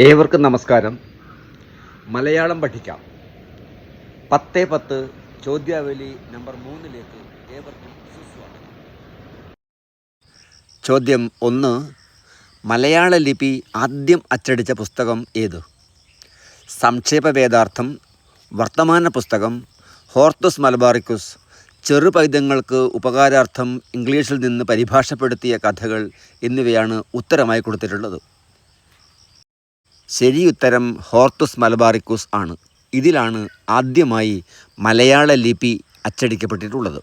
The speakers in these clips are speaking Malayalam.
ഏവർക്കും നമസ്കാരം. മലയാളം പഠിക്കാം. 10-10 ചോദ്യാവലി നമ്പർ 3ലേക്ക് ഏവർക്കും സുസ്വാഗതം. ചോദ്യം 1. മലയാള ലിപി ആദ്യം അച്ചടിച്ച പുസ്തകം ഏത്? സംക്ഷേപവേദാർത്ഥം, വർത്തമാന പുസ്തകം, ഹോർത്തസ് മലബാറിക്കുസ്, ചെറുപൈതങ്ങൾക്ക് ഉപകാരാർത്ഥം ഇംഗ്ലീഷിൽ നിന്ന് പരിഭാഷപ്പെടുത്തിയ കഥകൾ എന്നിവയാണ് ഉത്തരമായി കൊടുത്തിട്ടുള്ളത്. ശരിയുത്തരം ഹോർത്തസ് മലബാറിക്കുസ് ആണ്. ഇതിലാണ് ആദ്യമായി മലയാള ലിപി അച്ചടിക്കപ്പെട്ടിട്ടുള്ളത്.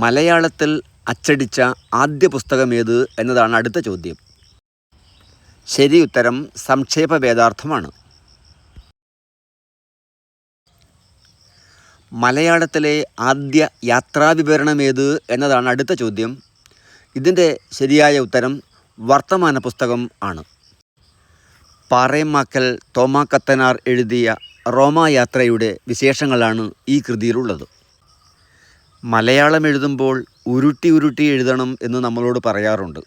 മലയാളത്തിൽ അച്ചടിച്ച ആദ്യ പുസ്തകമേത് എന്നതാണ് അടുത്ത ചോദ്യം. ശരിയുത്തരം സംക്ഷേപവേദാർത്ഥമാണ്. മലയാളത്തിലെ ആദ്യ യാത്രാവിവരണമേത് എന്നതാണ് അടുത്ത ചോദ്യം. ഇതിൻ്റെ ശരിയായ ഉത്തരം വർത്തമാന പുസ്തകം ആണ്. പാറേമാക്കൽ തോമാ കത്തനാർ എഴുതിയ റോമായാത്രയുടെ വിശേഷങ്ങളാണ് ഈ കൃതിയിലുള്ളത്. മലയാളം എഴുതുമ്പോൾ ഉരുട്ടി എഴുതണം എന്ന് നമ്മളോട് പറയാറുണ്ട്.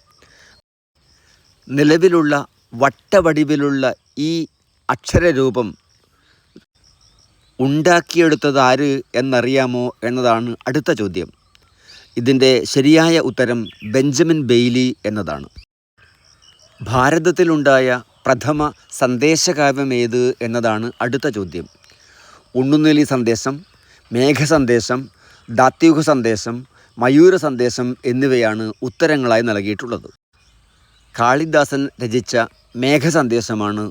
നിലവിലുള്ള വട്ടവടിവിലുള്ള ഈ അക്ഷരരൂപം ഉണ്ടാക്കിയെടുത്തത് ആര് എന്നറിയാമോ എന്നതാണ് അടുത്ത ചോദ്യം. ഇതിൻ്റെ ശരിയായ ഉത്തരം ബെഞ്ചമിൻ ബെയ്ലി എന്നതാണ്. ഭാരതത്തിലുണ്ടായ പ്രഥമ സന്ദേശകാവ്യമേത് എന്നതാണ് അടുത്ത ചോദ്യം. ഉണ്ണുനീലി സന്ദേശം, മേഘസന്ദേശം, ദാത്യൂഹ സന്ദേശം, മയൂര സന്ദേശം എന്നിവയാണ് ഉത്തരങ്ങളായി നൽകിയിട്ടുള്ളത്. കാളിദാസൻ രചിച്ച മേഘസന്ദേശമാണ്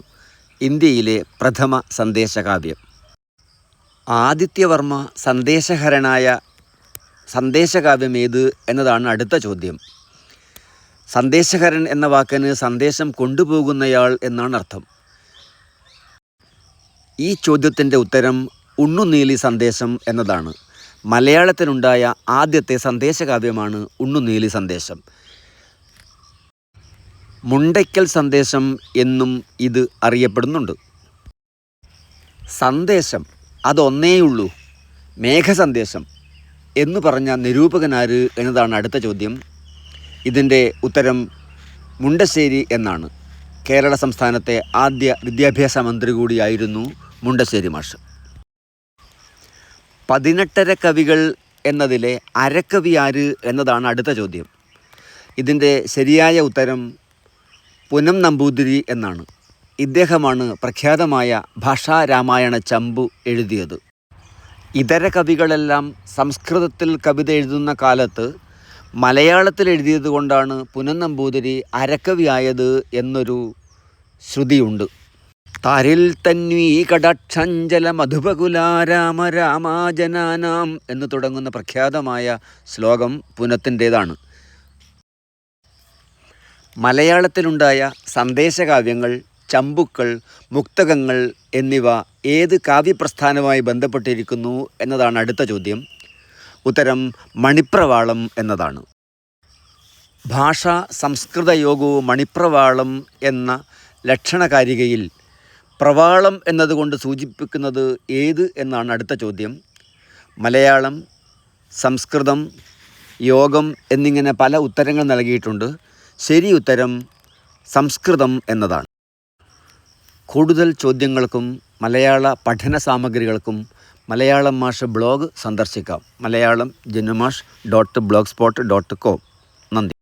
ഇന്ത്യയിലെ പ്രഥമ സന്ദേശകാവ്യം. ആദിത്യവർമ്മ സന്ദേശഹരനായ സന്ദേശകാവ്യമേത് എന്നതാണ് അടുത്ത ചോദ്യം. സന്ദേശഹരൻ എന്ന വാക്കിന് സന്ദേശം കൊണ്ടുപോകുന്നയാൾ എന്നാണ് അർത്ഥം. ഈ ചോദ്യത്തിൻ്റെ ഉത്തരം ഉണ്ണുനീലി സന്ദേശം എന്നതാണ്. മലയാളത്തിലുണ്ടായ ആദ്യത്തെ സന്ദേശകാവ്യമാണ് ഉണ്ണുനീലി സന്ദേശം. മുണ്ടയ്ക്കൽ സന്ദേശം എന്നും ഇത് അറിയപ്പെടുന്നുണ്ട്. സന്ദേശം അതൊന്നേയുള്ളൂ, മേഘസന്ദേശം എന്ന് പറഞ്ഞ നിരൂപകനാര് എന്നതാണ് അടുത്ത ചോദ്യം. ഇതിൻ്റെ ഉത്തരം മുണ്ടശ്ശേരി എന്നാണ്. കേരള സംസ്ഥാനത്തെ ആദ്യ വിദ്യാഭ്യാസ മന്ത്രി കൂടിയായിരുന്നു മുണ്ടശ്ശേരി മാഷ്. 18 കവികൾ എന്നതിലെ അരക്കവി ആര് എന്നതാണ് അടുത്ത ചോദ്യം. ഇതിൻ്റെ ശരിയായ ഉത്തരം പുനം നമ്പൂതിരി എന്നാണ്. ഇദ്ദേഹമാണ് പ്രഖ്യാതമായ ഭാഷാരാമായണ ചമ്പു എഴുതിയത്. ഇതര കവികളെല്ലാം സംസ്കൃതത്തിൽ കവിത എഴുതുന്ന കാലത്ത് മലയാളത്തിൽ എഴുതിയത് കൊണ്ടാണ് പുനം നമ്പൂതിരി അരക്കവിയായത് എന്നൊരു ശ്രുതിയുണ്ട്. താരിൽ തന്വീ കടാക്ഷഞ്ചല മധുപകുലാരാമ രാമാജനാനാം എന്ന് തുടങ്ങുന്ന പ്രഖ്യാതമായ ശ്ലോകം പുനത്തിൻ്റേതാണ്. മലയാളത്തിലുണ്ടായ സന്ദേശകാവ്യങ്ങൾ, ചമ്പുക്കൾ, മുക്തകങ്ങൾ എന്നിവ ഏത് കാവ്യപ്രസ്ഥാനവുമായി ബന്ധപ്പെട്ടിരിക്കുന്നു എന്നതാണ് അടുത്ത ചോദ്യം. ഉത്തരം മണിപ്രവാളം എന്നതാണ്. ഭാഷാ സംസ്കൃത യോഗവും മണിപ്രവാളം എന്ന ലക്ഷണകാരികയിൽ പ്രവാളം എന്നതുകൊണ്ട് സൂചിപ്പിക്കുന്നത് ഏത് എന്നാണ് അടുത്ത ചോദ്യം. മലയാളം, സംസ്കൃതം, യോഗം എന്നിങ്ങനെ പല ഉത്തരങ്ങൾ നൽകിയിട്ടുണ്ട്. ശരി ഉത്തരം സംസ്കൃതം എന്നതാണ്. കൂടുതൽ ചോദ്യങ്ങൾക്കും മലയാള പഠന സാമഗ്രികൾക്കും മലയാളം മാഷ് ബ്ലോഗ് സന്ദർശിക്കാം. malayalam.jinumash.blogspot.com. നന്ദി.